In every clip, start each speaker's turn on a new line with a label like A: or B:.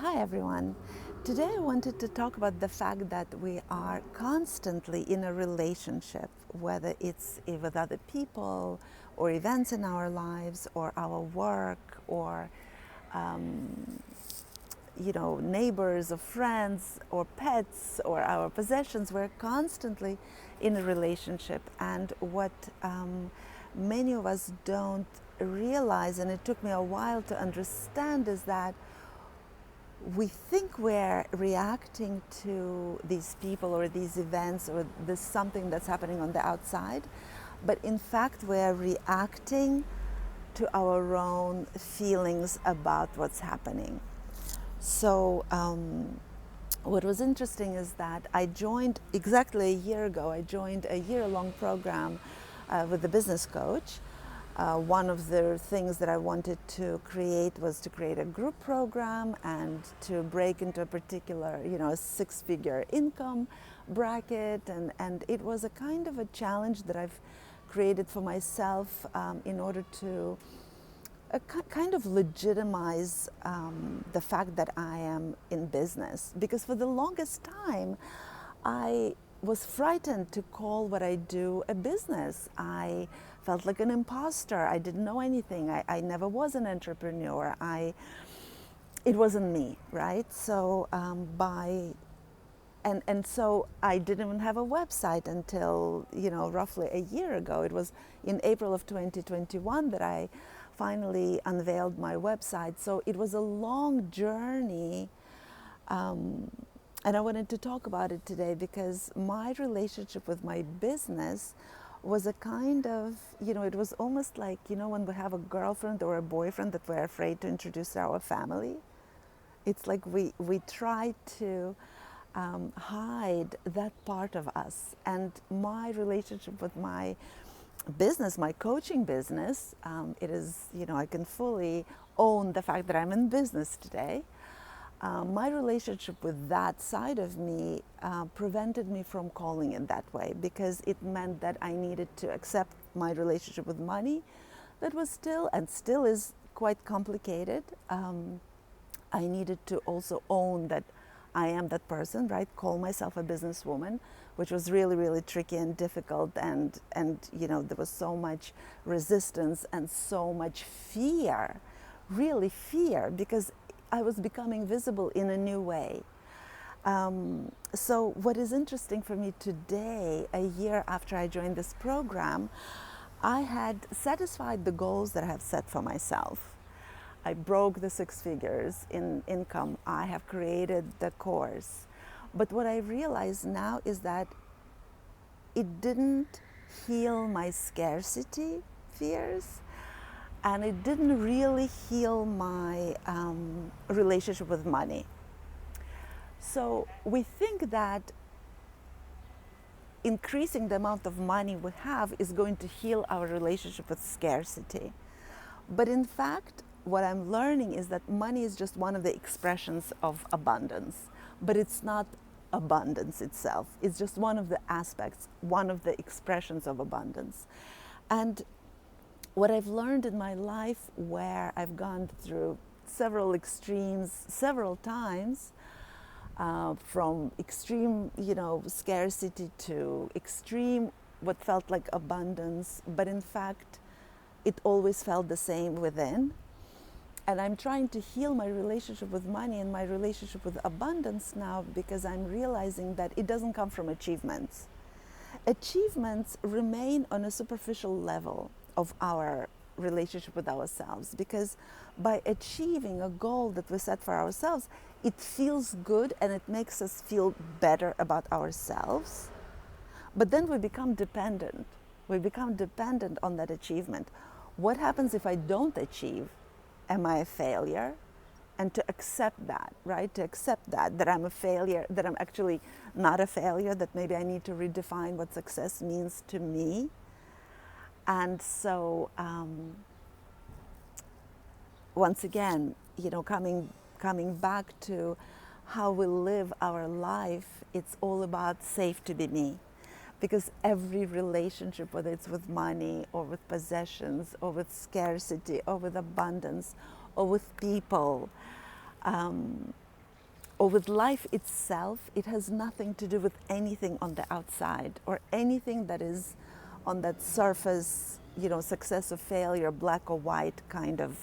A: Hi everyone. Today I wanted to talk about the fact that we are constantly in a relationship, whether it's with other people or events in our lives or our work or neighbors or friends or pets or our possessions. We're constantly in a relationship, and what many of us don't realize, and it took me a while to understand, is that we think we're reacting to these people or these events or this something that's happening on the outside, but in fact we're reacting to our own feelings about what's happening. So what was interesting is that I joined exactly a year ago. I joined a year-long program with a business coach. One of the things that I wanted to create was to create a group program and to break into a particular, a six-figure income bracket. And it was a kind of a challenge that I've created for myself in order to kind of legitimize the fact that I am in business. Because for the longest time, I was frightened to call what I do a business. I felt like an imposter. I didn't know anything. I never was an entrepreneur. It wasn't me, right? So so I didn't even have a website until roughly a year ago. It was in April of 2021 that I finally unveiled my website. So it was a long journey. And I wanted to talk about it today because my relationship with my business was a kind of, it was almost like, when we have a girlfriend or a boyfriend that we're afraid to introduce to our family. It's like we try to hide that part of us. And my relationship with my business, my coaching business, it is, I can fully own the fact that I'm in business today. My relationship with that side of me prevented me from calling it that way, because it meant that I needed to accept my relationship with money that was still and still is quite complicated. I needed to also own that I am that person, right? Call myself a businesswoman, which was really, really tricky and difficult. And there was so much resistance and so much fear, really fear, because I was becoming visible in a new way. So what is interesting for me today, a year after I joined this program, I had satisfied the goals that I have set for myself. I broke the six figures in income. I have created the course. But what I realize now is that it didn't heal my scarcity fears, and it didn't really heal my relationship with money. So we think that increasing the amount of money we have is going to heal our relationship with scarcity. But in fact, what I'm learning is that money is just one of the expressions of abundance, but it's not abundance itself. It's just one of the aspects, one of the expressions of abundance. And what I've learned in my life, where I've gone through several extremes several times, from extreme, scarcity to extreme what felt like abundance, but in fact, it always felt the same within. And I'm trying to heal my relationship with money and my relationship with abundance now, because I'm realizing that it doesn't come from achievements. Achievements remain on a superficial level of our relationship with ourselves, because by achieving a goal that we set for ourselves, it feels good and it makes us feel better about ourselves. But then we become dependent. We become dependent on that achievement. What happens if I don't achieve? Am I a failure? And to accept that, right? To accept that I'm a failure, that I'm actually not a failure, that maybe I need to redefine what success means to me. And so, once again, coming back to how we live our life, it's all about safe to be me. Because every relationship, whether it's with money or with possessions or with scarcity or with abundance or with people, or with life itself, it has nothing to do with anything on the outside or anything that is on that surface, success or failure, black or white kind of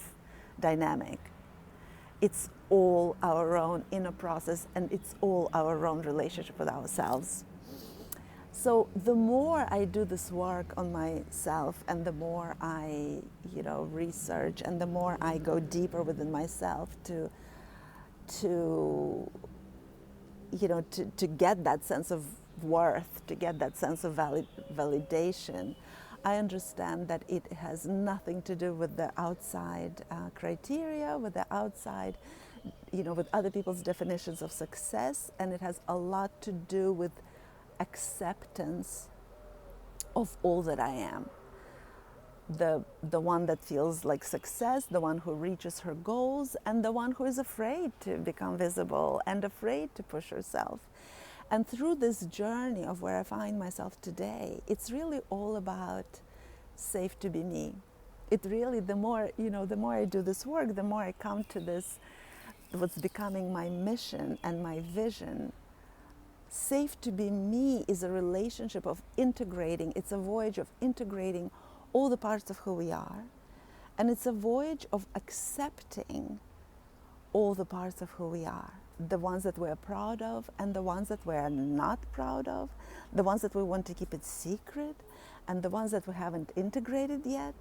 A: dynamic. It's all our own inner process, and it's all our own relationship with ourselves. So the more I do this work on myself, and the more I, research, and the more I go deeper within myself to get that sense of worth, to get that sense of validation, I understand that it has nothing to do with the outside criteria, with the outside, with other people's definitions of success, and it has a lot to do with acceptance of all that I am. The one that feels like success, the one who reaches her goals, and the one who is afraid to become visible and afraid to push herself. And through this journey of where I find myself today, it's really all about safe to be me. It really, the more I do this work, the more I come to this, what's becoming my mission and my vision. Safe to be me is a relationship of integrating, it's a voyage of integrating all the parts of who we are. And it's a voyage of accepting all the parts of who we are. The ones that we're proud of and the ones that we're not proud of, the ones that we want to keep it secret, and the ones that we haven't integrated yet.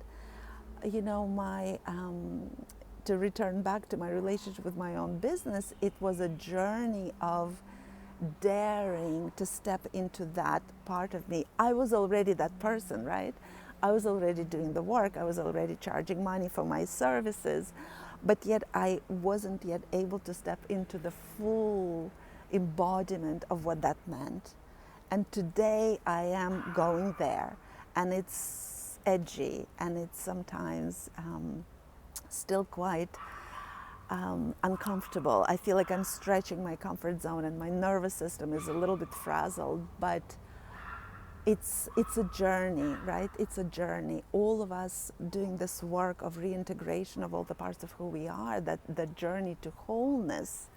A: To return back to my relationship with my own business, it was a journey of daring to step into that part of me. I was already that person, right? I was already doing the work, I was already charging money for my services, but yet I wasn't yet able to step into the full embodiment of what that meant. And today I am going there, and it's edgy, and it's sometimes still quite uncomfortable. I feel like I'm stretching my comfort zone, and my nervous system is a little bit frazzled, but it's a journey, right? It's a journey. All of us doing this work of reintegration of all the parts of who we are, that the journey to wholeness,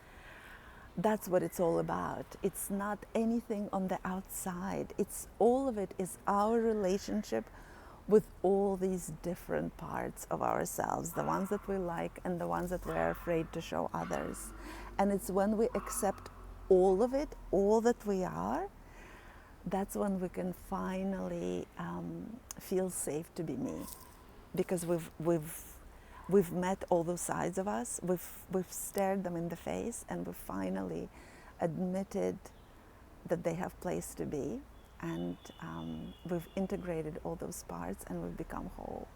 A: that's what it's all about. It's not anything on the outside. It's all of it is our relationship with all these different parts of ourselves, the ones that we like and the ones that we're afraid to show others. And it's when we accept all of it, all that we are, that's when we can finally feel safe to be me, because we've met all those sides of us. We've stared them in the face, and we've finally admitted that they have place to be, and we've integrated all those parts, and we've become whole.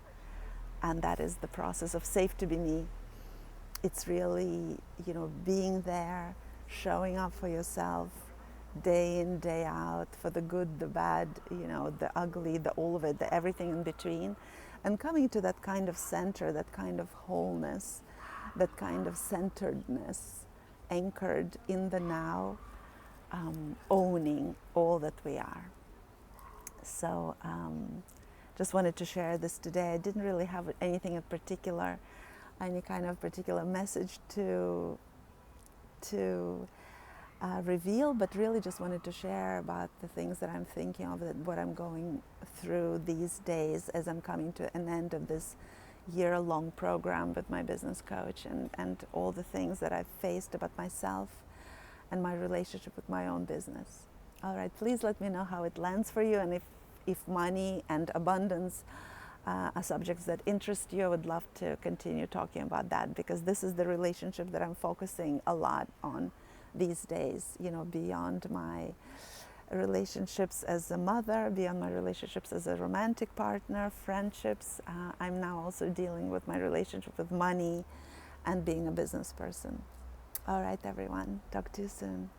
A: And that is the process of safe to be me. It's really, being there, showing up for yourself, day in, day out, for the good, the bad, the ugly, the all of it, the everything in between, and coming to that kind of center, that kind of wholeness, that kind of centeredness, anchored in the now, owning all that we are. So just wanted to share this today. I didn't really have anything in particular, any kind of particular message to reveal, but really just wanted to share about the things that I'm thinking of, what I'm going through these days as I'm coming to an end of this year-long program with my business coach, and all the things that I've faced about myself and my relationship with my own business. All right, please let me know how it lands for you, and if money and abundance are subjects that interest you, I would love to continue talking about that, because this is the relationship that I'm focusing a lot on these days, beyond my relationships as a mother, beyond my relationships as a romantic partner, friendships. I'm now also dealing with my relationship with money and being a business person. All right, everyone. Talk to you soon.